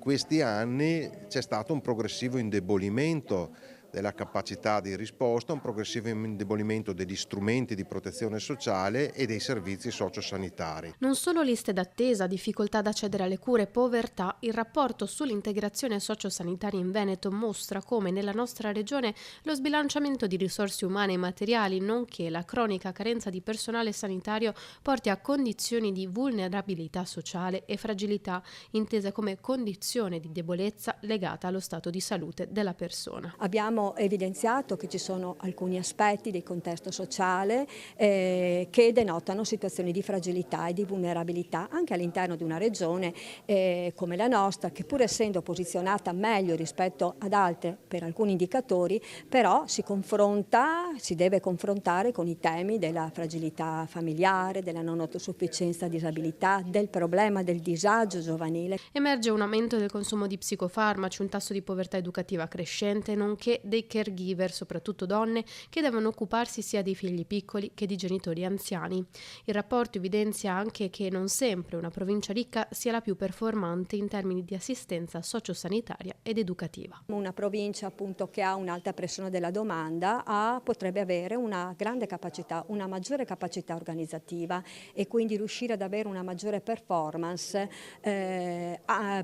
questi anni c'è stato un progressivo indebolimento della capacità di risposta, un progressivo indebolimento degli strumenti di protezione sociale e dei servizi sociosanitari. Non solo liste d'attesa, difficoltà ad accedere alle cure, povertà, il rapporto sull'integrazione sociosanitaria in Veneto mostra come nella nostra regione lo sbilanciamento di risorse umane e materiali, nonché la cronica carenza di personale sanitario, porti a condizioni di vulnerabilità sociale e fragilità, intese come condizione di debolezza legata allo stato di salute della persona. Abbiamo evidenziato che ci sono alcuni aspetti del contesto sociale che denotano situazioni di fragilità e di vulnerabilità anche all'interno di una regione come la nostra, che pur essendo posizionata meglio rispetto ad altre per alcuni indicatori, però si deve confrontare con i temi della fragilità familiare, della non autosufficienza, disabilità, del problema del disagio giovanile. Emerge un aumento del consumo di psicofarmaci, un tasso di povertà educativa crescente, nonché dei caregiver, soprattutto donne, che devono occuparsi sia di figli piccoli che di genitori anziani. Il rapporto evidenzia anche che non sempre una provincia ricca sia la più performante in termini di assistenza sociosanitaria ed educativa. Una provincia appunto che ha un'alta pressione della domanda potrebbe avere una grande capacità, una maggiore capacità organizzativa e quindi riuscire ad avere una maggiore performance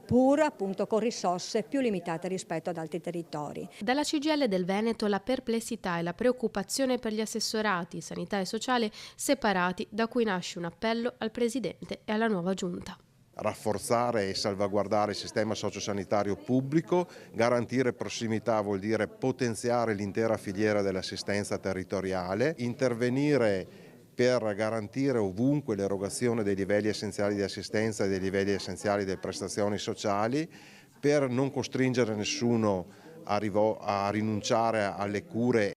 pur appunto con risorse più limitate rispetto ad altri territori. Dalla CGIL del Veneto la perplessità e la preoccupazione per gli assessorati sanità e sociale separati, da cui nasce un appello al Presidente e alla nuova Giunta. Rafforzare e salvaguardare il sistema sociosanitario pubblico, garantire prossimità vuol dire potenziare l'intera filiera dell'assistenza territoriale, intervenire per garantire ovunque l'erogazione dei livelli essenziali di assistenza e dei livelli essenziali delle prestazioni sociali, per non costringere nessuno a rinunciare alle cure